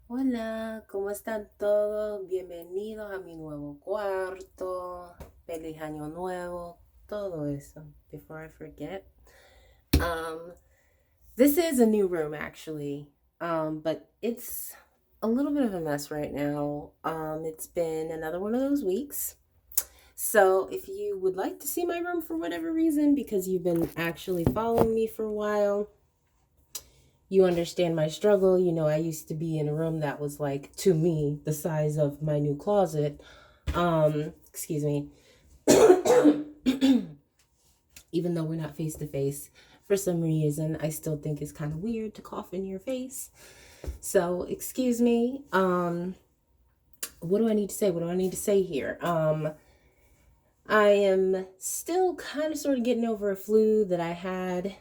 Hola, ¿cómo están todos? Bienvenidos a mi nuevo cuarto. Feliz año nuevo. Todo eso. Before I forget. Um, this is a new room actually. But it's a little bit of a mess right now. It's been another one of those weeks. So if you would like to see my room for whatever reason, because you've been actually following me for a while, you understand my struggle. You know, I used to be in a room that was like, to me, the size of my new closet. Excuse me. Even though we're not face to face, for some reason, I still think it's kind of weird to cough in your face. So, excuse me. What do I need to say? What do I need to say here? I am still kind of sort of getting over a flu that I had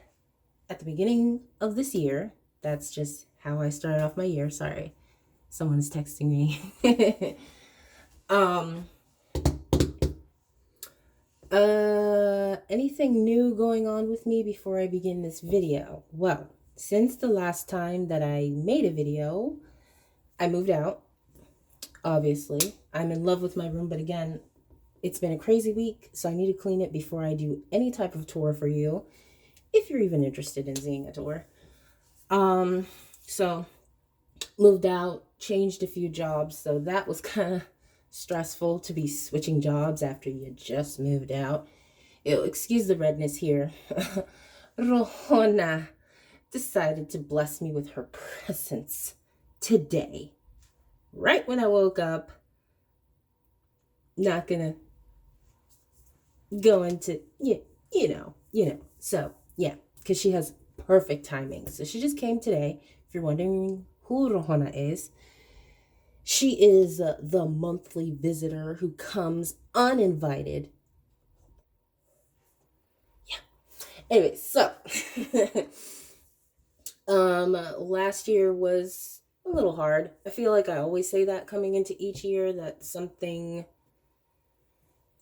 at the beginning of this year. That's just how I started off my year. Sorry. Someone's texting me. um Anything new going on with me before I begin this video? Well, since the last time that I made a video, I moved out. Obviously, I'm in love with my room, but again, it's been a crazy week, so I need to clean it before I do any type of tour for you, if you're even interested in seeing a tour. So moved out, changed a few jobs, so that was kind of stressful to be switching jobs after you just moved out. Ew, excuse the redness here. Rohona decided to bless me with her presence today, right when I woke up. Not gonna go into So yeah, because she has perfect timing. So she just came today. If you're wondering who Rohana is, she is the monthly visitor who comes uninvited. Yeah. Anyway, so last year was a little hard. I feel like I always say that coming into each year, that something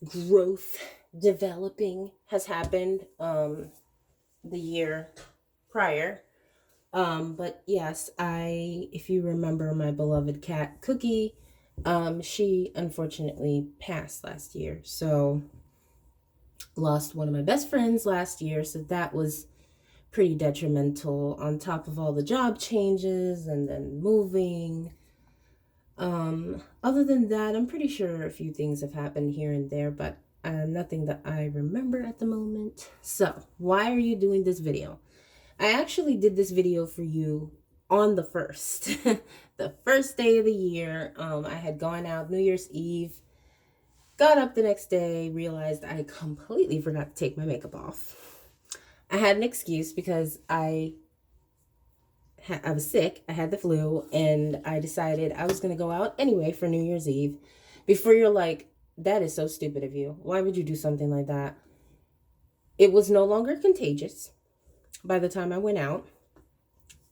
growth developing has happened the year prior. But yes, if you remember my beloved cat Cookie, she unfortunately passed last year. So lost one of my best friends last year. So that was pretty detrimental on top of all the job changes and then moving. Other than that, I'm pretty sure a few things have happened here and there, but nothing that I remember at the moment. So, why are you doing this video? I actually did this video for you on the first, the first day of the year. I had gone out New Year's Eve, got up the next day, realized I completely forgot to take my makeup off. I had an excuse because I was sick. I had the flu, and I decided I was going to go out anyway for New Year's Eve. Before you're like, that is so stupid of you. Why would you do something like that? It was no longer contagious by the time I went out.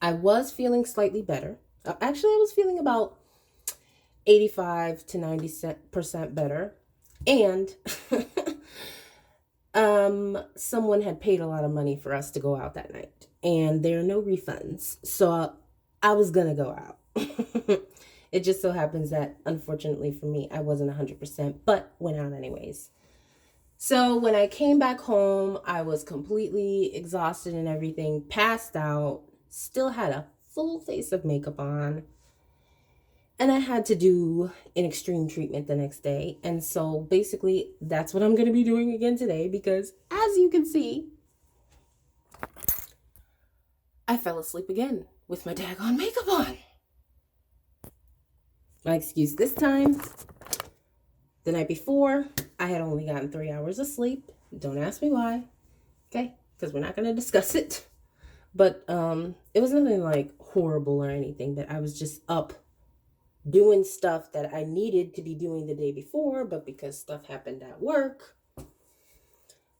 I was feeling slightly better. Actually, I was feeling about 85 to 90% better. And someone had paid a lot of money for us to go out that night, and there are no refunds. So I was going to go out. It just so happens that, unfortunately for me, I wasn't 100%, but went out anyways. So when I came back home, I was completely exhausted and everything, passed out, still had a full face of makeup on, and I had to do an extreme treatment the next day. And so basically, that's what I'm going to be doing again today because, as you can see, I fell asleep again with my daggone makeup on. My excuse this time, the night before, I had only gotten 3 hours of sleep. Don't ask me why, okay? Because we're not going to discuss it. But it was nothing like horrible or anything, but I was just up doing stuff that I needed to be doing the day before, but because stuff happened at work,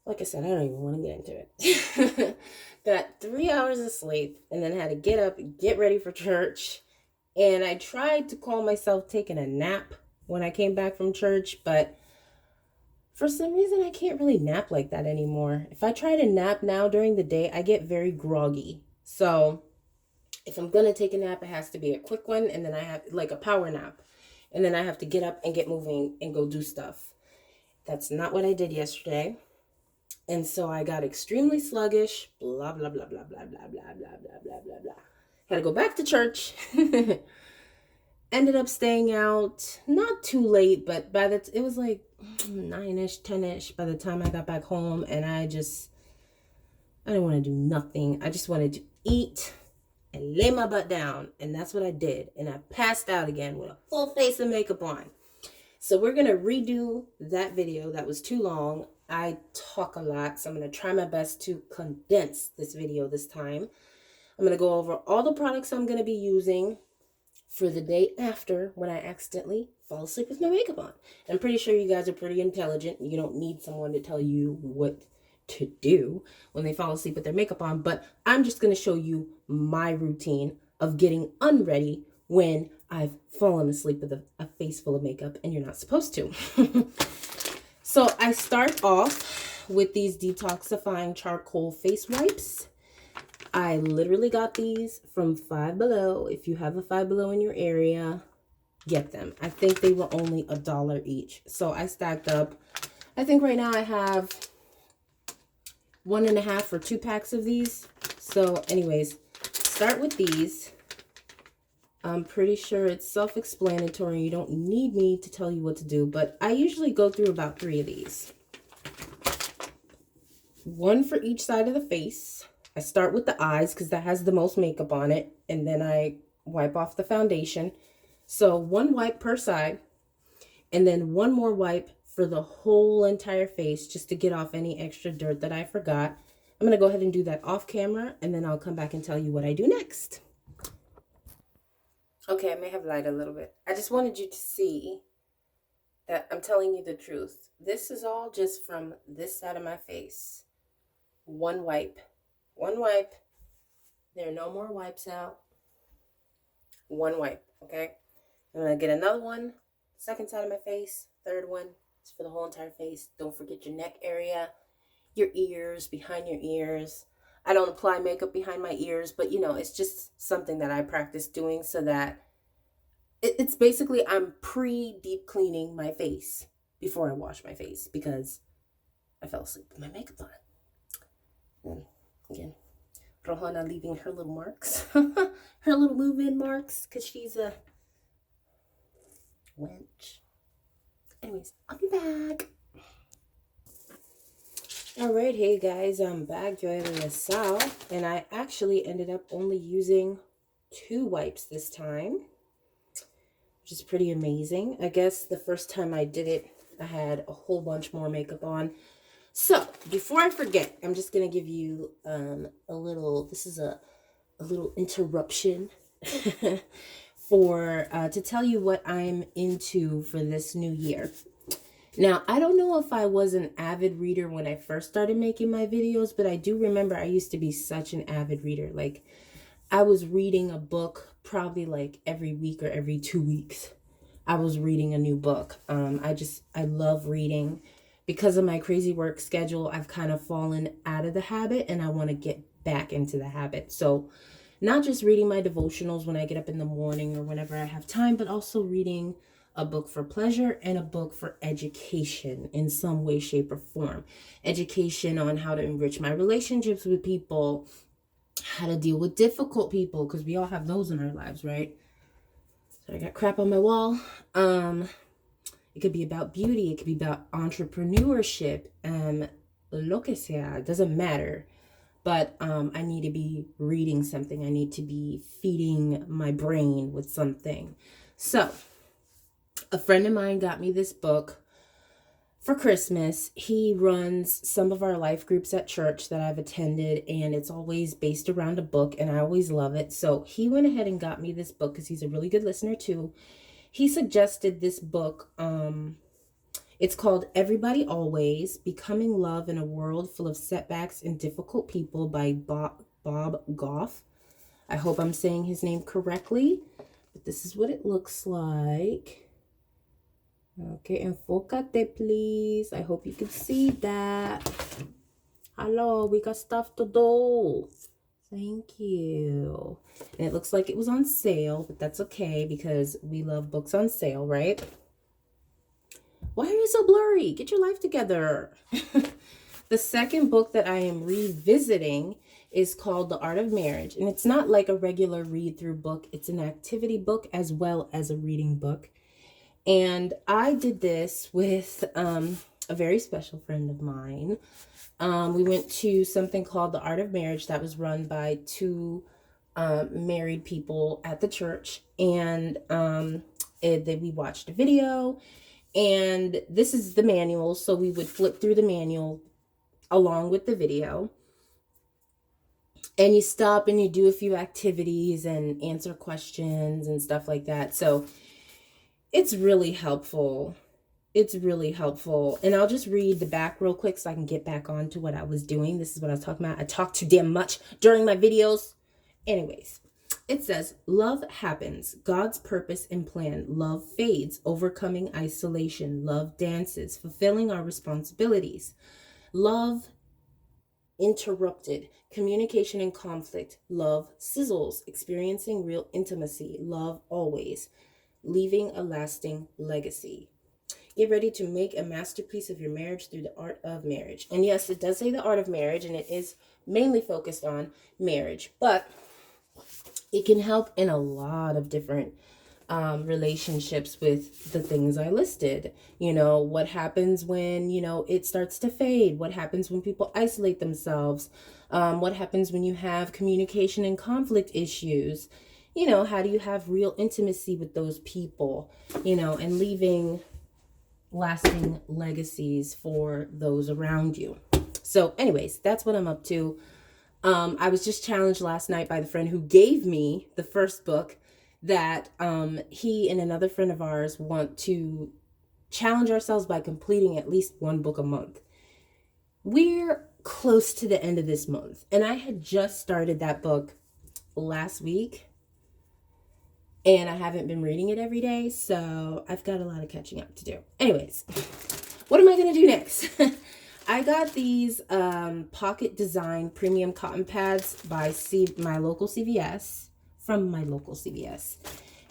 like I said, I don't even want to get into it. Got 3 hours of sleep and then had to get up and get ready for church. And I tried to call myself taking a nap when I came back from church, but for some reason I can't really nap like that anymore. If I try to nap now during the day, I get very groggy. So If I'm going to take a nap, it has to be a quick one. And then I have like a power nap. And then I have to get up and get moving and go do stuff. That's not what I did yesterday. And so I got extremely sluggish, blah, blah, blah, blah, blah, blah, blah, blah, blah, blah, blah, blah. Had to go back to church. Ended up staying out not too late, but it was like 9-ish, 10-ish by the time I got back home. And I didn't want to do nothing. I just wanted to eat and lay my butt down. And that's what I did. And I passed out again with a full face of makeup on. So we're going to redo that video. That was too long. I talk a lot, so I'm going to try my best to condense this video this time. I'm going to go over all the products I'm going to be using for the day after when I accidentally fall asleep with my makeup on. I'm pretty sure you guys are pretty intelligent. You don't need someone to tell you what to do when they fall asleep with their makeup on, but I'm just going to show you my routine of getting unready when I've fallen asleep with a face full of makeup and you're not supposed to. So I start off with these detoxifying charcoal face wipes. I literally got these from Five Below. If you have a Five Below in your area, get them. I think they were only $1 each. So I stacked up. I think right now I have 1.5 or 2 packs of these. So anyways, start with these. I'm pretty sure it's self-explanatory. You don't need me to tell you what to do, but I usually go through about 3 of these. 1 for each side of the face. I start with the eyes because that has the most makeup on it, and then I wipe off the foundation. So 1 wipe per side, and then 1 more wipe for the whole entire face just to get off any extra dirt that I forgot. I'm going to go ahead and do that off camera, and then I'll come back and tell you what I do next. Okay, I may have lied a little bit. I just wanted you to see that I'm telling you the truth. This is all just from this side of my face. 1 wipe. 1 wipe. There are no more wipes out. 1 wipe, okay? I'm going to get another one. Second side of my face. Third one. It's for the whole entire face. Don't forget your neck area, your ears, behind your ears. I don't apply makeup behind my ears, but you know, it's just something that I practice doing so that it's basically I'm pre-deep cleaning my face before I wash my face because I fell asleep with my makeup on. And again, Rohana leaving her little marks, her little move-in marks, because she's a wench. Anyways, I'll be back. Alright, hey guys, I'm back. Yo regresado, and I actually ended up only using 2 wipes this time, which is pretty amazing. I guess the first time I did it, I had a whole bunch more makeup on. So, before I forget, I'm just going to give you this is a little interruption to tell you what I'm into for this new year. Now, I don't know if I was an avid reader when I first started making my videos, but I do remember I used to be such an avid reader. Like, I was reading a book probably like every week or every 2 weeks. I was reading a new book. I love reading. Because of my crazy work schedule, I've kind of fallen out of the habit and I want to get back into the habit. So, not just reading my devotionals when I get up in the morning or whenever I have time, but also reading a book for pleasure and a book for education in some way, shape, or form. Education on how to enrich my relationships with people, how to deal with difficult people, because we all have those in our lives, right? So I got crap on my wall. It could be about beauty. It could be about entrepreneurship. Lo que sea. It doesn't matter. But I need to be reading something. I need to be feeding my brain with something. So, a friend of mine got me this book for Christmas. He runs some of our life groups at church that I've attended, and it's always based around a book, and I always love it. So he went ahead and got me this book because he's a really good listener too. He suggested this book. It's called Everybody Always, Becoming Love in a World Full of Setbacks and Difficult People by Bob Goff. I hope I'm saying his name correctly, but this is what it looks like. Okay, enfócate, please. I hope you can see that. Hello, we got stuff to do. Thank you. And it looks like it was on sale, but that's okay because we love books on sale, right? Why are you so blurry? Get your life together. The second book that I am revisiting is called The Art of Marriage. And it's not like a regular read-through book. It's an activity book as well as a reading book. And I did this with a very special friend of mine. We went to something called The Art of Marriage that was run by two married people at the church. And we watched a video. And this is the manual. So we would flip through the manual along with the video. And you stop and you do a few activities and answer questions and stuff like that. So it's really helpful. It's really helpful. And I'll just read the back real quick so I can get back on to what I was doing. This is what I was talking about. I talk too damn much during my videos. Anyways, it says, love happens, God's purpose and plan. Love fades, overcoming isolation. Love dances, fulfilling our responsibilities. Love interrupted, communication and conflict. Love sizzles, experiencing real intimacy. Love always, leaving a lasting legacy. Get ready to make a masterpiece of your marriage through the art of marriage. And yes, it does say the art of marriage, and it is mainly focused on marriage, but it can help in a lot of different relationships with the things I listed. You know, what happens when, it starts to fade? What happens when people isolate themselves? What happens when you have communication and conflict issues? How do you have real intimacy with those people, and leaving lasting legacies for those around you. So anyways, that's what I'm up to. I was just challenged last night by the friend who gave me the first book that he and another friend of ours want to challenge ourselves by completing at least one book a month. We're close to the end of this month, and I had just started that book last week, and I haven't been reading it every day, so I've got a lot of catching up to do. Anyways, what am I going to do next? I got these pocket design premium cotton pads by my local CVS, from my local CVS.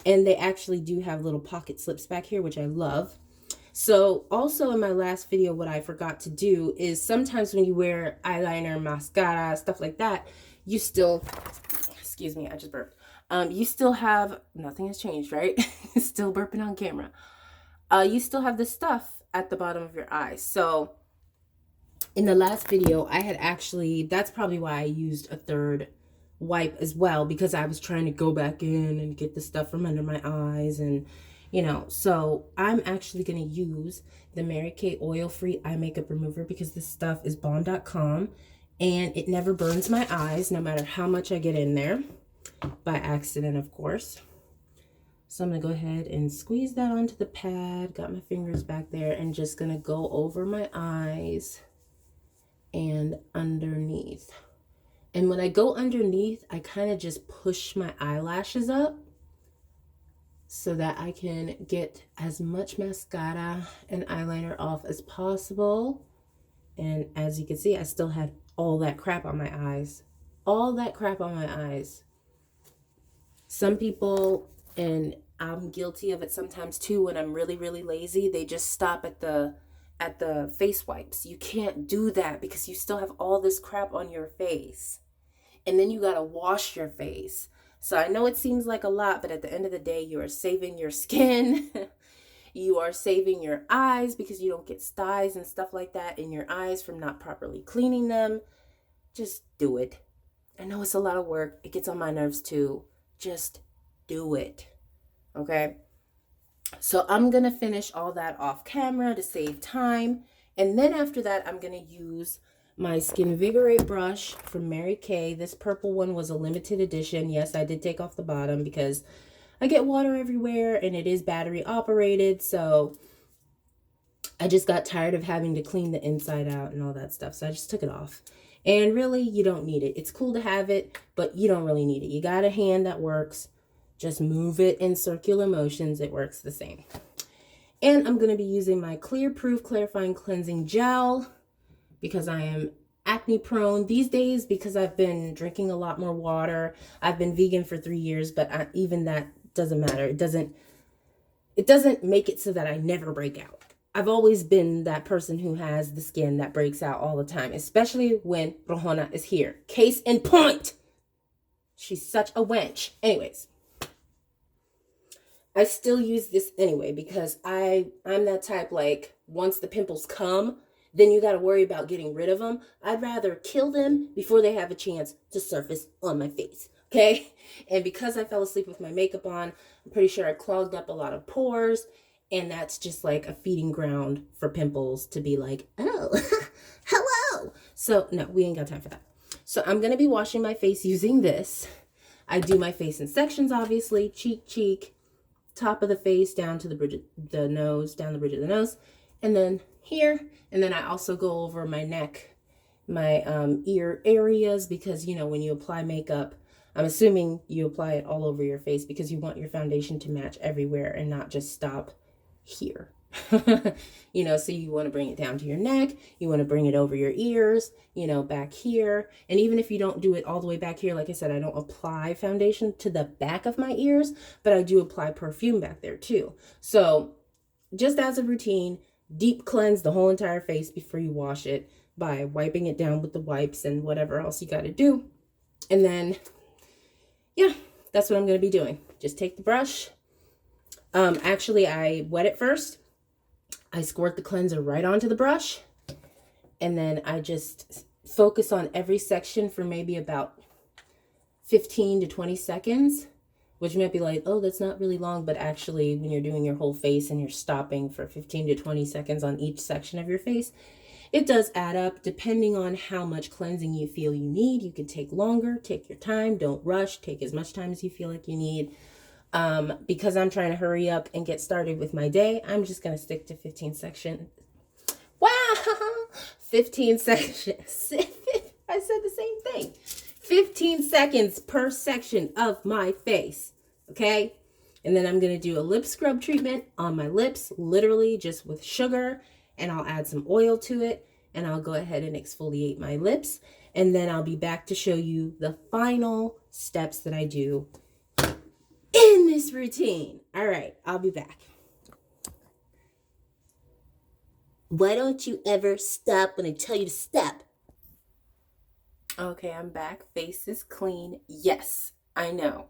And they actually do have little pocket slips back here, which I love. So also in my last video, what I forgot to do is sometimes when you wear eyeliner, mascara, stuff like that, you still, excuse me, I just burped. You still have, nothing has changed, right? Still burping on camera. You still have the stuff at the bottom of your eyes. So in the last video, I had actually, that's probably why I used a third wipe as well, because I was trying to go back in and get the stuff from under my eyes and, so I'm actually going to use the Mary Kay oil-free eye makeup remover because this stuff is bomb.com and it never burns my eyes no matter how much I get in there. By accident, of course. So I'm going to go ahead and squeeze that onto the pad. Got my fingers back there and just going to go over my eyes and underneath. And when I go underneath, I kind of just push my eyelashes up so that I can get as much mascara and eyeliner off as possible. And as you can see, I still had all that crap on my eyes. All that crap on my eyes. Some people, and I'm guilty of it sometimes too, when I'm really, really lazy, they just stop at the face wipes. You can't do that because you still have all this crap on your face. And then you gotta wash your face. So I know it seems like a lot, but at the end of the day, you are saving your skin. You are saving your eyes because you don't get styes and stuff like that in your eyes from not properly cleaning them. Just do it. I know it's a lot of work. It gets on my nerves too. Just do it. Okay? So I'm going to finish all that off camera to save time. And then after that, I'm going to use my Skin Vigorate brush from Mary Kay. This purple one was a limited edition. Yes, I did take off the bottom because I get water everywhere and it is battery operated. So I just got tired of having to clean the inside out and all that stuff. So I just took it off. And really, you don't need it. It's cool to have it, but you don't really need it. You got a hand that works. Just move it in circular motions. It works the same. And I'm going to be using my Clear Proof Clarifying Cleansing Gel because I am acne prone these days because I've been drinking a lot more water. I've been vegan for 3 years, but even that doesn't matter. It doesn't make it so that I never break out. I've always been that person who has the skin that breaks out all the time, especially when Rohana is here. Case in point. She's such a wench. Anyways, I still use this anyway because I'm that type, like, once the pimples come, then you got to worry about getting rid of them. I'd rather kill them before they have a chance to surface on my face. Okay? And because I fell asleep with my makeup on, I'm pretty sure I clogged up a lot of pores. And that's just like a feeding ground for pimples to be like, oh, hello. So no, we ain't got time for that. So I'm going to be washing my face using this. I do my face in sections, obviously. Cheek, top of the face, down to the bridge of the nose, down the bridge of the nose. And then here. And then I also go over my neck, my ear areas, because, you know, when you apply makeup, I'm assuming you apply it all over your face because you want your foundation to match everywhere and not just stop here. You know, so you want to bring it down to your neck, you want to bring it over your ears, you know, back here. And even if you don't do it all the way back here, like I said, I don't apply foundation to the back of my ears, but I do apply perfume back there too. So just as a routine, deep cleanse the whole entire face before you wash it by wiping it down with the wipes and whatever else you got to do. And then, yeah, that's what I'm going to be doing. Just take the brush. Actually, I wet it first. I squirt the cleanser right onto the brush. And then I just focus on every section for maybe about 15 to 20 seconds. Which might be like, oh, that's not really long. But actually, when you're doing your whole face and you're stopping for 15 to 20 seconds on each section of your face, it does add up. Depending on how much cleansing you feel you need, you can take longer. Take your time. Don't rush. Take as much time as you feel like you need. Because I'm trying to hurry up and get started with my day, I'm just going to stick to 15 sections. Wow! 15 sections. I said the same thing. 15 seconds per section of my face. Okay? And then I'm going to do a lip scrub treatment on my lips, literally just with sugar, and I'll add some oil to it, and I'll go ahead and exfoliate my lips, and then I'll be back to show you the final steps that I do in this routine. All right, I'll be back. Why don't you ever stop when I tell you to stop? Okay, I'm back. Face is clean. Yes, I know.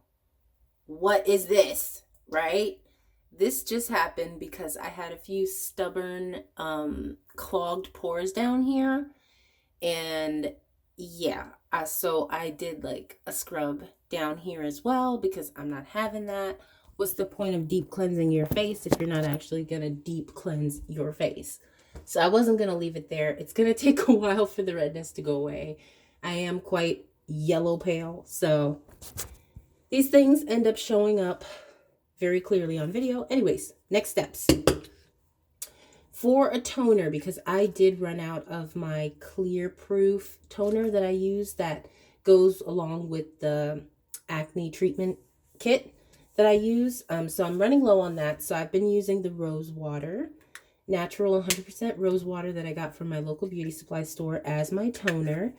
What is this, right? This just happened because I had a few stubborn clogged pores down here. And yeah, so I did like a scrub down here as well because I'm not having that. What's the point of deep cleansing your face if you're not actually going to deep cleanse your face? So I wasn't going to leave it there. It's going to take a while for the redness to go away. I am quite yellow pale, so these things end up showing up very clearly on video. Anyways, next steps. For a toner, because I did run out of my clear proof toner that I use that goes along with the acne treatment kit that I use. So I'm running low on that. So I've been using the rose water, natural 100% rose water that I got from my local beauty supply store as my toner.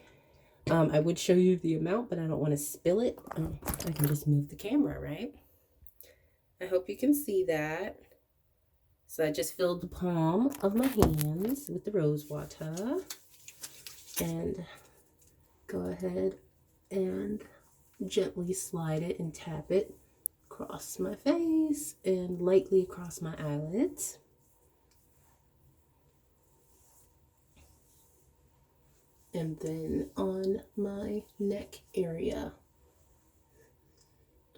I would show you the amount, but I don't want to spill it. I can just move the camera, right? I hope you can see that. So I just filled the palm of my hands with the rose water. And go ahead and gently slide it and tap it across my face and lightly across my eyelids. And then on my neck area,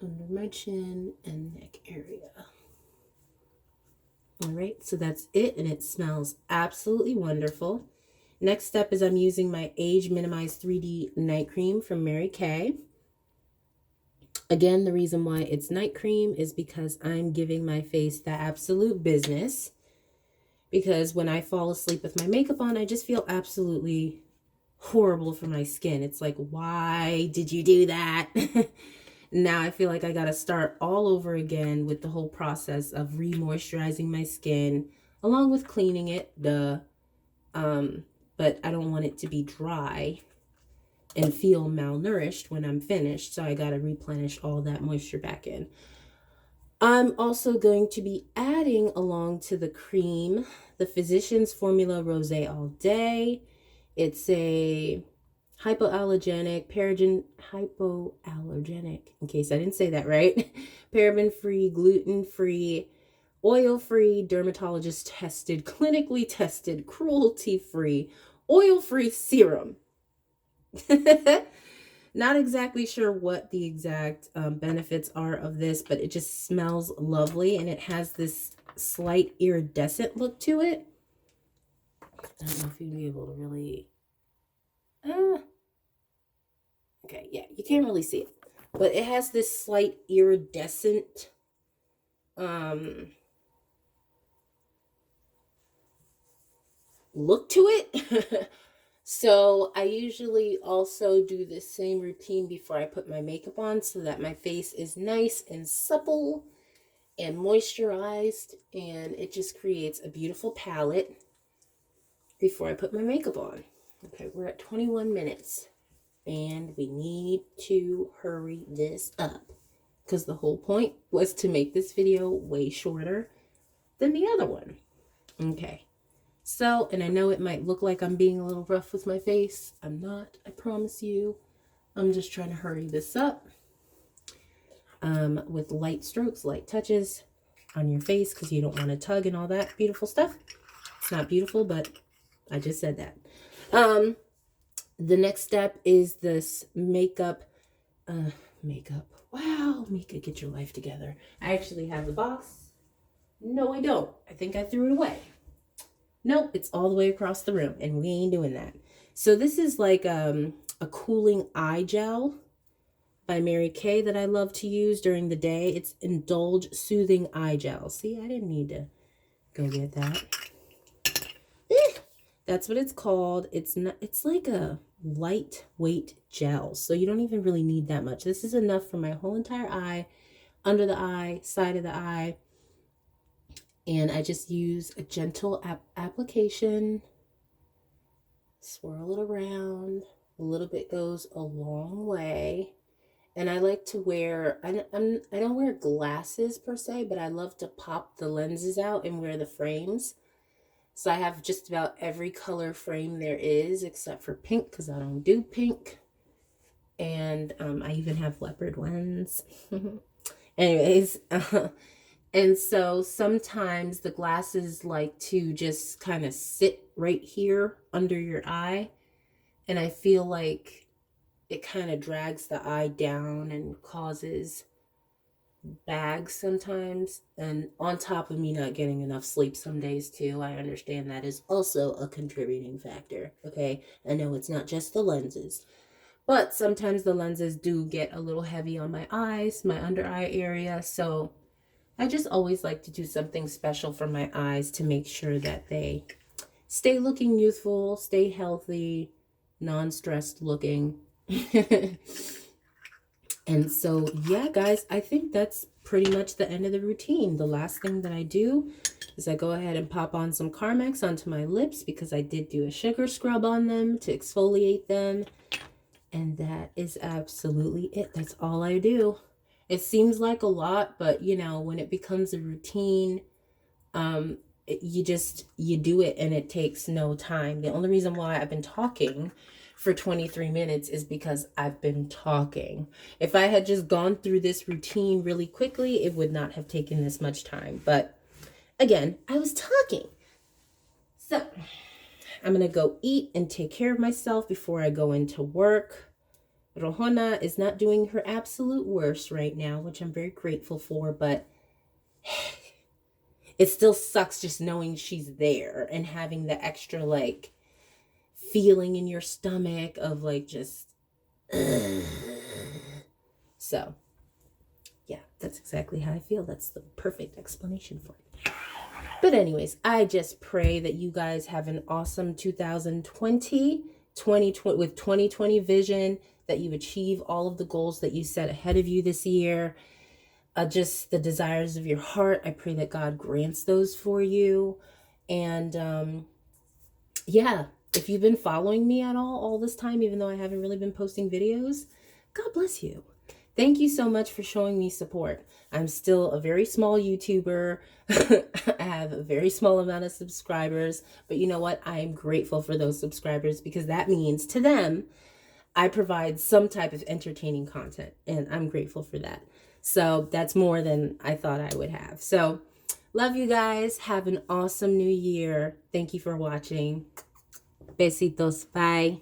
under my chin and neck area. All right, so that's it, and it smells absolutely wonderful. Next step is I'm using my Age Minimized 3D Night Cream from Mary Kay. Again, the reason why it's night cream is because I'm giving my face the absolute business. Because when I fall asleep with my makeup on, I just feel absolutely horrible for my skin. It's like, why did you do that? Now I feel like I gotta start all over again with the whole process of re-moisturizing my skin along with cleaning it, but I don't want it to be dry and feel malnourished when I'm finished. So I got to replenish all that moisture back in. I'm also going to be adding along to the cream the Physicians Formula Rosé All Day. It's a hypoallergenic, hypoallergenic, in case I didn't say that right, paraben-free, gluten-free, oil-free, dermatologist-tested, clinically tested, cruelty-free, oil-free serum. Not exactly sure what the exact benefits are of this, but it just smells lovely, and it has this slight iridescent look to it. I don't know if you'd be able to really... okay, yeah, you can't really see it, but it has this slight iridescent look to it. So I usually also do the same routine before I put my makeup on so that my face is nice and supple and moisturized, and it just creates a beautiful palette before I put my makeup on. Okay, we're at 21 minutes and we need to hurry this up because the whole point was to make this video way shorter than the other one. Okay. So, and I know it might look like I'm being a little rough with my face. I'm not, I promise you. I'm just trying to hurry this up with light strokes, light touches on your face because you don't want to tug and all that beautiful stuff. It's not beautiful, but I just said that. The next step is this makeup. Wow, Mika, get your life together. I actually have the box. No, I don't. I think I threw it away. Nope, it's all the way across the room, and we ain't doing that. So this is like a cooling eye gel by Mary Kay that I love to use during the day. It's Indulge Soothing Eye Gel. See, I didn't need to go get that. That's what it's called. It's not. It's like a lightweight gel, so you don't even really need that much. This is enough for my whole entire eye, under the eye, side of the eye. And I just use a gentle application, swirl it around. A little bit goes a long way. And I like to wear, I don't wear glasses per se, but I love to pop the lenses out and wear the frames. So I have just about every color frame there is, except for pink, because I don't do pink. And I even have leopard ones. Anyways, and so sometimes the glasses like to just kind of sit right here under your eye. And I feel like it kind of drags the eye down and causes bags sometimes. And on top of me not getting enough sleep some days too, I understand that is also a contributing factor. Okay, I know it's not just the lenses, but sometimes the lenses do get a little heavy on my eyes, my under eye area. So I just always like to do something special for my eyes to make sure that they stay looking youthful, stay healthy, non-stressed looking. And so, yeah, guys, I think that's pretty much the end of the routine. The last thing that I do is I go ahead and pop on some Carmex onto my lips because I did do a sugar scrub on them to exfoliate them. And that is absolutely it. That's all I do. It seems like a lot, but you know, when it becomes a routine, you do it and it takes no time. The only reason why I've been talking for 23 minutes is because I've been talking. If I had just gone through this routine really quickly, it would not have taken this much time. But again, I was talking. So I'm going to go eat and take care of myself before I go into work. Rohana is not doing her absolute worst right now, which I'm very grateful for, but it still sucks just knowing she's there and having the extra like feeling in your stomach of like just so yeah, that's exactly how I feel. That's the perfect explanation for it. But anyways, I just pray that you guys have an awesome 2020 with 2020 vision, that you achieve all of the goals that you set ahead of you this year. Just the desires of your heart. I pray that God grants those for you. And yeah, If you've been following me at all this time, even though I haven't really been posting videos, God bless you. Thank you so much for showing me support. I'm still a very small YouTuber. I have a very small amount of subscribers, but you know what? I am grateful for those subscribers because that means to them, I provide some type of entertaining content, and I'm grateful for that. So that's more than I thought I would have. So love you guys. Have an awesome new year. Thank you for watching. Besitos. Bye.